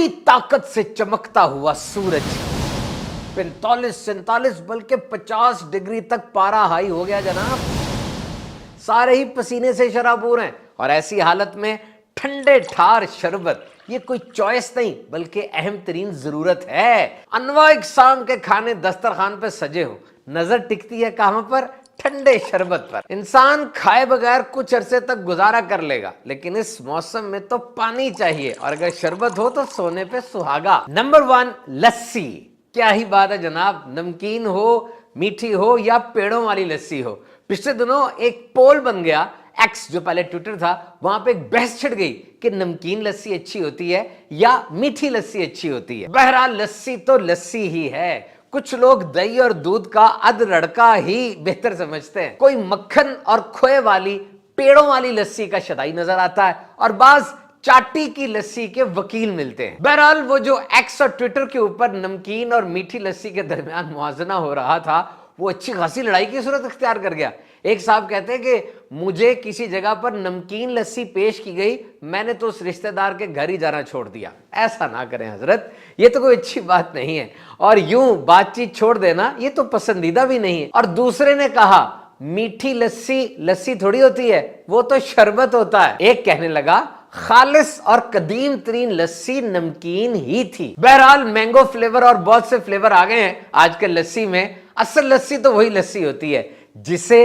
पूरी ताकत से चमकता हुआ सूरज 45-47 बल्कि 50 डिग्री तक पारा हाई हो गया जनाब। सारे ही पसीने से शराबूर हैं और ऐसी हालत में ठंडे ठार शरबत ये कोई चॉइस नहीं बल्कि अहम तरीन जरूरत है। अनवा इकसाम के खाने दस्तरखान पे सजे हो, नजर टिकती है कहां पर? ठंडे शरबत पर। इंसान खाए बगैर कुछ अरसे तक गुजारा कर लेगा, लेकिन इस मौसम में तो पानी चाहिए और अगर शरबत हो तो सोने पे सुहागा। नंबर 1 लस्सी। क्या ही बात है जनाब, नमकीन हो, मीठी हो या पेड़ों वाली लस्सी हो। पिछले दिनों एक पोल बन गया, एक्स जो पहले ट्विटर था, वहां पे एक बहस छिड़ गई कि नमकीन लस्सी अच्छी होती है या मीठी लस्सी अच्छी होती है। बहरहाल लस्सी तो लस्सी ही है। कुछ लोग दही और दूध का अध लड़का ही बेहतर समझते हैं। कोई मक्खन और खोए वाली पेड़ों वाली लस्सी का शदाई नजर आता है और बाज चाटी की लस्सी के वकील मिलते हैं। बहरहाल वो जो एक्स और ट्विटर के ऊपर नमकीन और मीठी लस्सी के दरमियान मुआजना हो रहा था, वो अच्छी खासी लड़ाई की सूरत अख्तियार कर गया। एक साहब कहते हैं कि मुझे किसी जगह पर नमकीन लस्सी पेश की गई, मैंने तो उस रिश्तेदार के घर ही जाना छोड़ दिया। ऐसा ना करें हजरत, ये तो कोई अच्छी बात नहीं है और यूं बातचीत छोड़ देना ये तो पसंदीदा भी नहीं है। और दूसरे ने कहा मीठी लस्सी लस्सी थोड़ी होती है, वो तो शरबत होता है। एक कहने लगा खालिस और कदीम तरीन लस्सी नमकीन ही थी। बहरहाल मैंगो फ्लेवर और बहुत से फ्लेवर आ गए हैं आजकल लस्सी में। असल लस्सी तो वही लस्सी होती है जिसे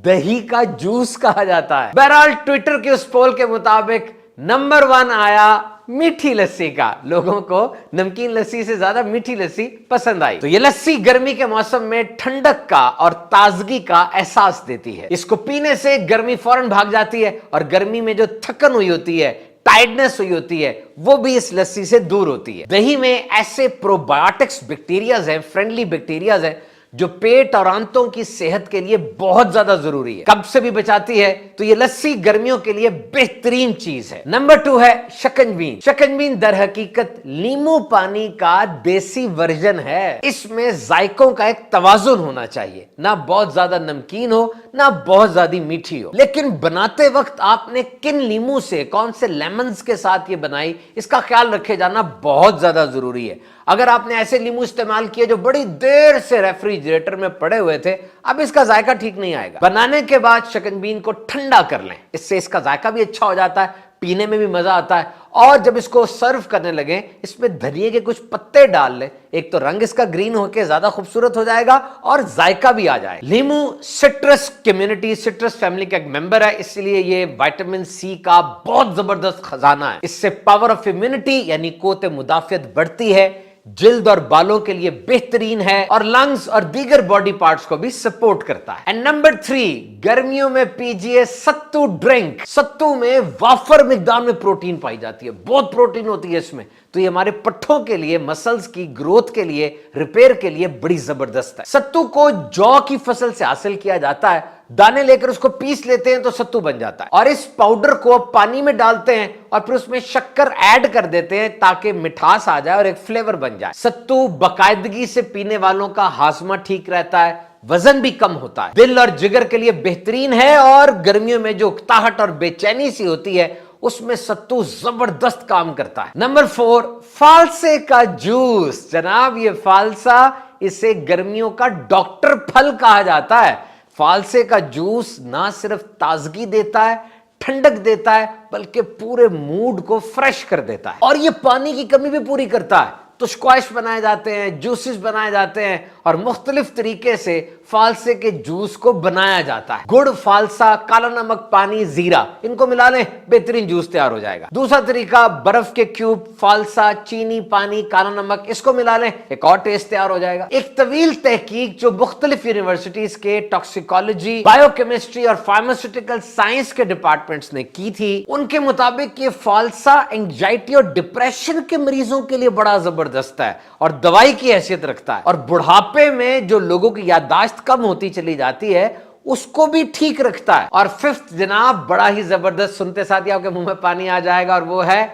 दही का जूस कहा जाता है। बहरहाल ट्विटर के उस पोल के मुताबिक नंबर 1 आया मीठी लस्सी का। लोगों को नमकीन लस्सी से ज्यादा मीठी लस्सी पसंद आई। तो ये लस्सी गर्मी के मौसम में ठंडक का और ताजगी का एहसास देती है। इसको पीने से गर्मी फौरन भाग जाती है और गर्मी में जो थकन हुई होती है, टाइटनेस हुई होती है, वो भी इस लस्सी से दूर होती है। दही में ऐसे प्रोबायोटिक्स बैक्टीरियाज हैं, फ्रेंडली बैक्टीरियाज हैं, जो पेट और आंतों की सेहत के लिए बहुत ज्यादा जरूरी है। कब्ज से भी बचाती है, तो ये लस्सी गर्मियों के लिए बेहतरीन चीज है। नंबर 2 है शकंजबीन। शकंजबीन दर हकीकत नींबू पानी का देसी वर्जन है। इसमें जायकों का एक तवाजुन होना चाहिए, ना बहुत ज्यादा नमकीन हो ना बहुत ज्यादा मीठी हो। लेकिन बनाते वक्त आपने किन नींबू से, कौन से लेमन्स के साथ ये बनाई, इसका ख्याल रखे जाना बहुत ज्यादा जरूरी है। अगर आपने ऐसे नींबू इस्तेमाल किए जो बड़ी देर से रेफ्रिजरेटर में पड़े हुए थे, अब इसका जायका ठीक नहीं आएगा। बनाने के बाद शकंजबीन को ठंडा कर लें, इससे इसका जायका भी अच्छा हो जाता है, पीने में भी मजा आता है। और जब इसको सर्व करने लगे, इसमें धनिए के कुछ पत्ते डाल लें। एक तो रंग इसका ग्रीन होकर ज्यादा खूबसूरत हो जाएगा और जायका भी आ जाएगा। नींबू सिट्रस कम्युनिटी, सिट्रस फैमिली का एक मेंबर है, इसलिए ये विटामिन सी का बहुत जबरदस्त खजाना है। इससे पावर ऑफ इम्यूनिटी यानी कोते मुदाफियत बढ़ती है, जिल्द और बालों के लिए बेहतरीन है और लंग्स और दीगर बॉडी पार्ट्स को भी सपोर्ट करता है। एंड नंबर 3, गर्मियों में पीजिए सत्तू ड्रिंक। सत्तू में वाफर मिकदार में प्रोटीन पाई जाती है, बहुत प्रोटीन होती है इसमें, तो ये हमारे पट्ठों के लिए, मसल्स की ग्रोथ के लिए, रिपेयर के लिए बड़ी जबरदस्त है। सत्तू को जौ की फसल से हासिल किया जाता है, दाने लेकर उसको पीस लेते हैं तो सत्तू बन जाता है और इस पाउडर को पानी में डालते हैं और फिर उसमें शक्कर ऐड कर देते हैं ताकि मिठास आ जाए और एक फ्लेवर बन जाए। सत्तू बाकायदगी से पीने वालों का हाजमा ठीक रहता है, वजन भी कम होता है, दिल और जिगर के लिए बेहतरीन है और गर्मियों में जो उकताहट और बेचैनी सी होती है उसमें सत्तू जबरदस्त काम करता है। नंबर 4, फालसे का जूस। जनाब ये फालसा, इसे गर्मियों का डॉक्टर फल कहा जाता है। फालसे का जूस ना सिर्फ ताजगी देता है, ठंडक देता है, बल्कि पूरे मूड को फ्रेश कर देता है और ये पानी की कमी भी पूरी करता है। तो स्क्वैश बनाए जाते हैं, जूसेस बनाए जाते हैं और मुख्तलिफ तरीके से फालसे के जूस को बनाया जाता है। गुड़, फालसा, काला नमक, पानी, जीरा, इनको मिला लें, बेहतरीन जूस तैयार हो जाएगा। दूसरा तरीका, बर्फ के क्यूब, फालसा, चीनी, पानी, काला नमक, इसको मिला लें, एक और टेस्ट तैयार हो जाएगा। एक तवील तहकीक जो मुख्तलिफ यूनिवर्सिटीज के टॉक्सिकोलॉजी, बायोकेमिस्ट्री और फार्मास्यूटिकल साइंस के डिपार्टमेंट्स ने की थी, उनके मुताबिक ये फालसा एंजाइटी और डिप्रेशन के मरीजों के लिए बड़ा जबरदस्त है और दवाई की हैसियत रखता है और बुढ़ापे में जो लोगों की याददाश्त कम होती चली जाती है उसको भी ठीक रखता है। और 5th जनाब, बड़ा ही जबरदस्त, सुनते साथ ही आपके मुंह में पानी आ जाएगा, और वो है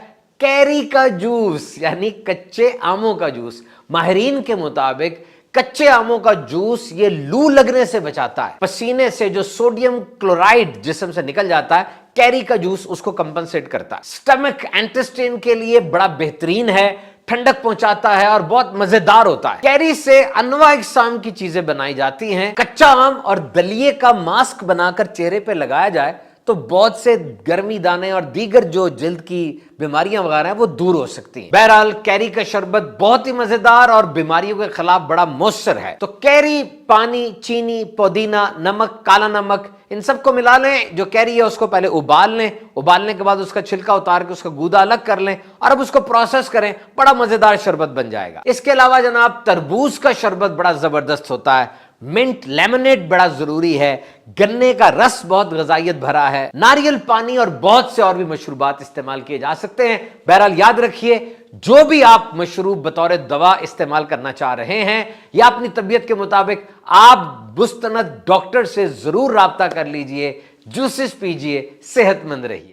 कैरी का जूस यानी कच्चे आमों का जूस। माहिरीन के मुताबिक कच्चे आमों का जूस ये लू लगने से बचाता है, पसीने से जो सोडियम क्लोराइड जिस्म से निकल जाता है कैरी का जूस उसको कंपनसेट करता है। स्टमक एंटेस्टाइन के लिए बड़ा बेहतरीन है, ठंडक पहुंचाता है और बहुत मजेदार होता है। कैरी से अनवा इकसाम की चीजें बनाई जाती हैं। कच्चा आम और दलिये का मास्क बनाकर चेहरे पे लगाया जाए तो बहुत से गर्मी दाने और दीगर जो जिल्द की बीमारियां वगैरह हैं वो दूर हो सकती हैं। बहरहाल कैरी का शरबत बहुत ही मजेदार और बीमारियों के खिलाफ बड़ा मौसर है। तो कैरी, पानी, चीनी, पुदीना, नमक, काला नमक, इन सबको मिला लें। जो कैरी है उसको पहले उबाल लें, उबालने के बाद उसका छिलका उतार के उसका गूदा अलग कर लें और अब उसको प्रोसेस करें, बड़ा मजेदार शरबत बन जाएगा। इसके अलावा जनाब तरबूज का शरबत बड़ा जबरदस्त होता है। मिंट लेमनेड बड़ा जरूरी है। गन्ने का रस बहुत गजाइत भरा है। नारियल पानी और बहुत से और भी मशरूबात इस्तेमाल किए जा सकते हैं। बहरहाल याद रखिए, जो भी आप मशरूब बतौर दवा इस्तेमाल करना चाह रहे हैं या अपनी तबीयत के मुताबिक, आप मुस्तनद डॉक्टर से जरूर राब्ता कर लीजिए। जूसेस पीजिए, सेहतमंद रहिए।